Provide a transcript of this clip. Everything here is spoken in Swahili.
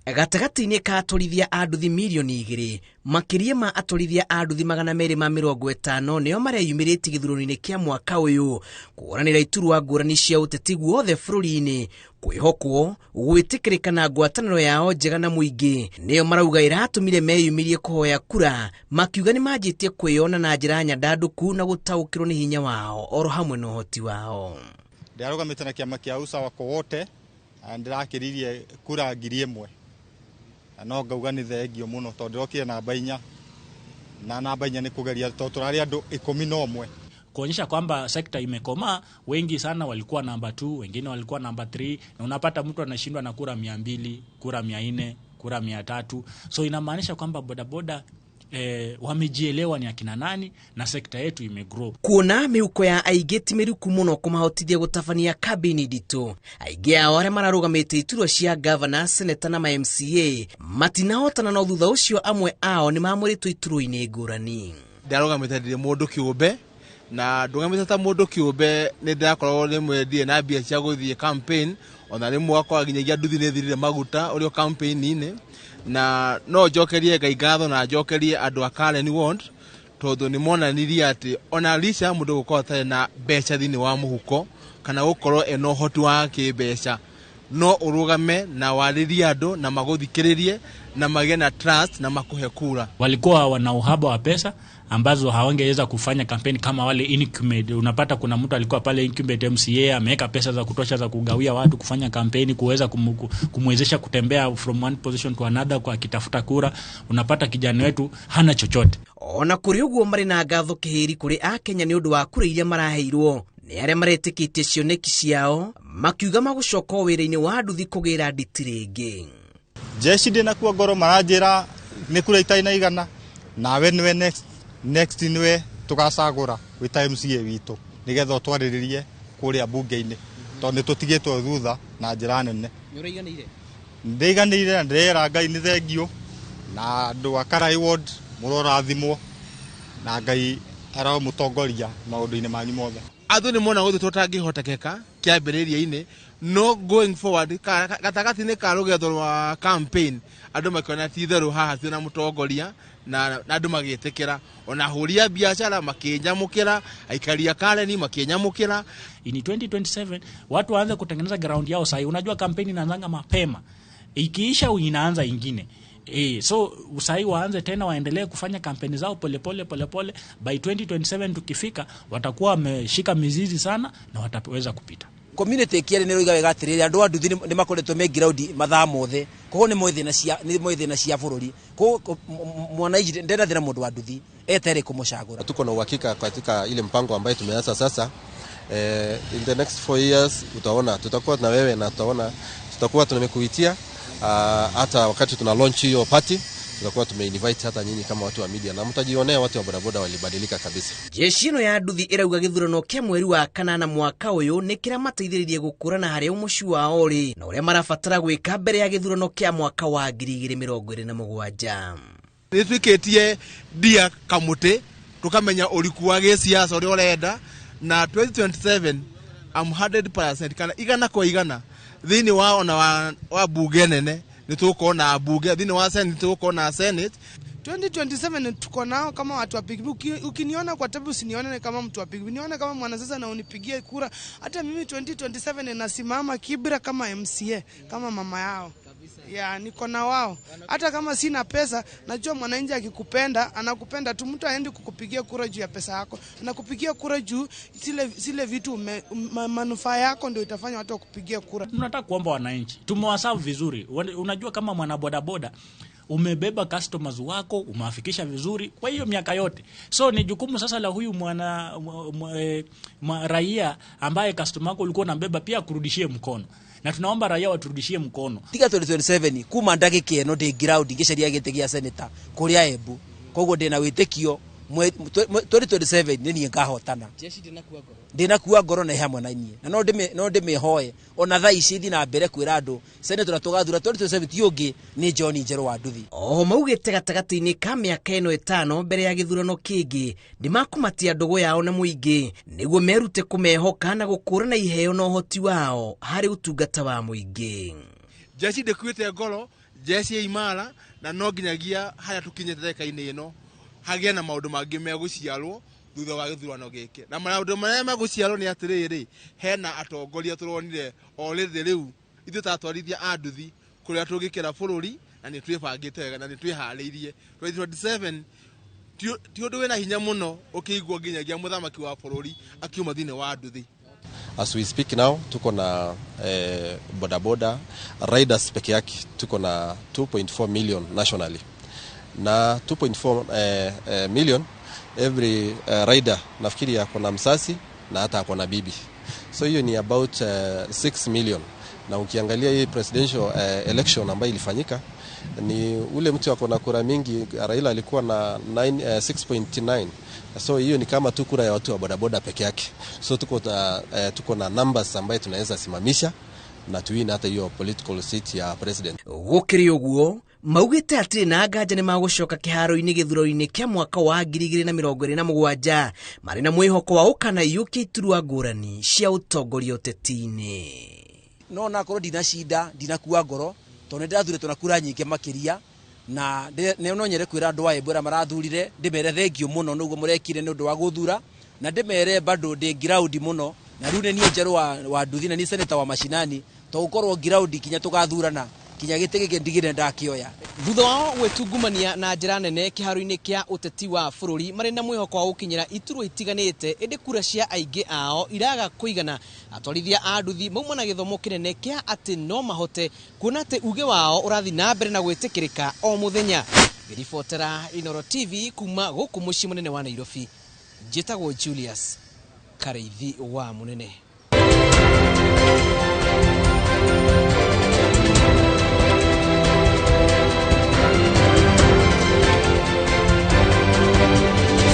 Gatagati-inĩ ka atwarithia a nduthi milioni 2 makĩria ma atwarithia a nduthi 250 nĩo mareyumĩrĩtie gĩthurano-inĩ kĩa mwaka ũyũ kũhũranĩra iturwa ngũrani cia ũteti guothe bũrũri-inĩ, kwĩhokwo gwĩtĩkĩrĩka na ngwatanĩro yao njega na mũingĩ nĩyo marauga ĩratũmire meyumĩrie kũhoya kura, makiuga nĩ manjĩtie kwĩyona na njĩra nyandandũku na gũtaũkĩrwo nĩ hinya wao oro hamwe na ũhoti wao. Ĩrarũgamĩte na kĩama kĩa usawa kwa wote, ndĩrakĩririe kura 1,000 no ngauga nĩ thengio mũno tondũ ndĩrokire namba 4 na namba 4 nĩ kũgeria tondũ tũrarĩ andũ 11 kuonyesha kwamba sekta imekomaa. Wengi sana walikuwa namba 2, wengine walikuwa namba 3, na unapata mtu anashindwa na kura 200, kura 400, kura 300. So inamaanisha kwamba bodaboda wamejielewa ni akina nani na sekta yetu imegrow. Kuona miuko ya aingĩ ti mĩriku mũno kũmahotithia gũtabania kambĩini nditũ, aingĩ ao arĩa mararũgamĩte iturwa cia governor, senator na MCA matinahotana, no thutha ũcio amwe ao nĩ mamũrĩtwo iturwa-inĩ ngũrani. Ndarũgamĩte ndĩ mũndũ kĩũmbe na ndũgamĩte ta mũndũ kĩũmbe, nĩ ndĩrakorwo rĩmwe ndie na mbia cia gũthiĩ campaign, ona rĩmwe akwa nginyagia nduthi nĩ thirire maguta ũrĩa campaign-inĩ, na no njokerie ngatho na njokerie andũ a Karen Ward tondũ nĩ monanirie atĩ ona licha mũndũ gũkorwo atarĩ na mbeca thĩinĩ wa mũhuko kana gũkorwo ena ũhoti wa kĩmbeca, no ũrũgame na warĩrie andũ na magũthikĩrĩrie na magĩe na trust na makuhe kura. Walikuwa wana uhaba wa pesa ambazo hawangeweza kufanya kampeni kama wale incumbent. Unapata kuna mtu alikuwa pale incumbent MCA ameweka pesa za kutosha za kugawia watu kufanya kampeni, kuweza kumwezesha kutembea from one position to another kwa kitafuta kura. Unapata kijana wetu hana chochote. Ona kũrĩ ũguo marĩ na ngatho kĩhĩri kũrĩ Akenya nĩ ũndũ wa kura iria maraheirwo, nĩ arĩa maretĩkĩtie cioneki ciao makiuga magũcoka wĩra-inĩ wa nduthi kũgĩra nditi rĩngĩ. Jeshi ndĩnakuo ngoro maranjĩra nĩ kura itarĩ na igana, nawe nĩwe next nĩwe tũgacagũra wĩta MCA witũ nĩgetha twarĩrĩrie kũrĩa bunge-inĩ tondũ tũtigĩtwo thutha na njĩra nene. Ndĩiganĩire na ndĩrera Ngai nĩ thengio na andũ a Karen Ward mũrorathimwo na Ngai aramũtongoria maũndũ-inĩ manyu mothe. Andũ nĩ mona gũtũ tũtangĩhotekeka kĩambĩrĩria-inĩ, no going forward gatagati-inĩ ka rũgetho rwa campaign andũ makĩona ti therũ haha twĩna mũtongoria na andũ magĩtĩkĩra, ona hũria biashara makĩnyamũkĩra, aikaria Karen makĩnyamũkĩra. In 2027 watu waanze kutengeneza ground yao sasa. Unajua kampeni inaanza mapema, ikiisha inaanza ingine. So usai waanze tena waendelee kufanya kampeni zao polepole. By 2027 tukifika watakuwa wameshika mizizi sana na wataweza kupita. Community kiari nĩroiga wega atĩrĩrĩ, andũ a nduthi nĩ makoretwo me ground mathaa mothe, koguo nĩ mwĩthĩ cia bũrũri, koguo mwananchi ndenda thĩna mũndũ wa nduthi etere kũmũcagũra. Tuko na uhakika katika ile mpango ambayo tumeanza sasa. In the next 4 years utaona tutakuwa na wewe na tutakuwa tumekuitia hata wakati tuna launch hiyo party tutakuwa tumeinvite hata nyinyi kama watu wa media na mtajionea watu wa bodaboda walibadilika kabisa. Jeshi ino ya nduthi ĩrauga gĩthurano kĩa mweri wa kanana mwaka ũyũ nĩ kĩrĩa mateithĩrĩrie gũkũrana harĩa ũmuci wao ũrĩ na ũrĩa marabatara gwĩka mbere ya gĩthurano kĩa mwaka wa 2027. Nĩtwĩkĩtie dia kamũtĩ tukamenya ũriku wa gĩsiasa ũrĩa ũrenda, na 2027 I'm 100% kana igana kwa igana thĩinĩ wa ona wa bunge nene nitukuona bunge, thĩinĩ wa senate tukuona senate. 2027 tuko nao kama watu wa pikipiki. Ukiniona kwa tabu usinione kama mtu wa pikipiki, nione kama mwanasiasa na unipigie kura. Hata mimi 2027 nasimama Kibra kama MCA, kama mama yao. Ya niko na wao. Hata kama sina pesa, najua mwananchi akikupenda, anakupenda tu. Mtu aendi kukupigia kura juu ya pesa yako, anakupigia kura juu zile vitu manufaa yako ndio itafanya watu wakupigia kura. Tunataka kuomba wananchi tumewaserve vizuri. Unajua kama mwana bodaboda umebeba customers wako, umewafikisha vizuri kwa hiyo miaka yote. So ni jukumu sasa la huyu raia ambaye customer wako ulikuwa unambeba pia kurudishie mkono. Na tunaomba raia waturudishie mkono. Tiga 2027 kuma ndagĩka ĩno ndĩ ground ngĩcaria gĩtĩ gĩa senator kũrĩa Embu. Koguo ndĩna wĩtĩkio 2027 nĩ niĩ ngahotana. Jeshi ndĩnakuua ngoro. Ndĩnakuua ngoro na hamwe na inyuĩ. Na no ndĩmĩhoe ona thaa ici thi na mbere kwĩra andũ senator tũgathura 2027 ti ũngĩ nĩ John Njerũ wa nduthi. Maugĩte gatagati-inĩ ka mĩaka ĩno 5 mbere ya gĩthurano kĩngĩ ndimakumatia ndũgũ yao na mũingĩ nĩguo merute kũmehoka na gũkũrana iheo na ũhoti wao harĩ ũtungata wa mũingĩ. Jeshi ndĩkuĩte ngoro, Jeshi imara na no nginyagia haya tukinyete ndeka-inĩ ĩno hagia na maũndũ mangĩ megũciarwo thutha wa gĩthurano gĩkĩ. Na maũndũ marĩa megũciarwo nĩ atĩrĩrĩ, hena atongoria tũronire already rĩu ithuĩ tatwarithia a nduthi kũrĩa tũngĩkĩra bũrũri na nĩ twĩbangĩte wega na nĩ twĩharĩirie. 2027 ti ũndũ wĩna hinya mũno ũkĩigua nginyagia mũthamaki wa bũrũri akiuma thĩinĩ wa nduthi. As we speak now, tuko na bodaboda riders peke yake tuko na 2.4 million nationally. Na 2.4 million every rider nafikiri ako na msasi na hata ako na bibi. So hiyo ni about 6 million. Na ukiangalia hii presidential election ambayo ilifanyika ni ule mtu ako na kura mingi, Raila alikuwa na 6.9. So hiyo ni kama tu kura ya watu wa bodaboda peke yake. So tuko na numbers ambayo tunaweza simamisha na tuwine hata hiyo political seat ya president. Gũkĩrĩ ũguo maugĩte atĩ na nganja nĩ magũcoka kĩharo-inĩ gĩthurano-inĩ kĩa mwaka wa 2027 marĩ na mwĩhoko wa ũkana yũkia iturwa ngũrani cia ũtongoria ũteti-inĩ. No nakorwo ndinakuua ngoro tondũ nĩndathuurĩtwo na kura nyingĩ makĩria na no nyende kwĩra andũ aya mbũra marathurire ndĩmere thengio mũno nĩguo mũrekire nĩ ũndũ wa gũthura na ndĩmere bado ndĩ ground mũno na rĩu nĩ niĩ njerũ wa nduthi na niĩ seneta wa mashinani tũgũkorwo ground kinya tũgathurana kinya gĩtĩ gĩkĩ ndigire ndakĩoya. Thutha wao gwĩtungumania na njĩra nene kĩharo-inĩ kĩa ũteti wa bũrũri marĩ na mwĩhoko wa gũkinyĩra iturwa itiganĩte, ĩndĩ kura cia aingĩ ao iraga kũigana, atwarithia a nduthi mauma na gĩthomo kĩnene kĩa atĩ no mahote kuona atĩ uge wao ũrathi na mbere na gwĩtĩkĩrĩka o mũthenya. Ngĩribotera Inooro TV kuma gũkũ mũciĩ mũnene wa Nairobi, njĩtagwo Julius Kareithi wa Mũnene.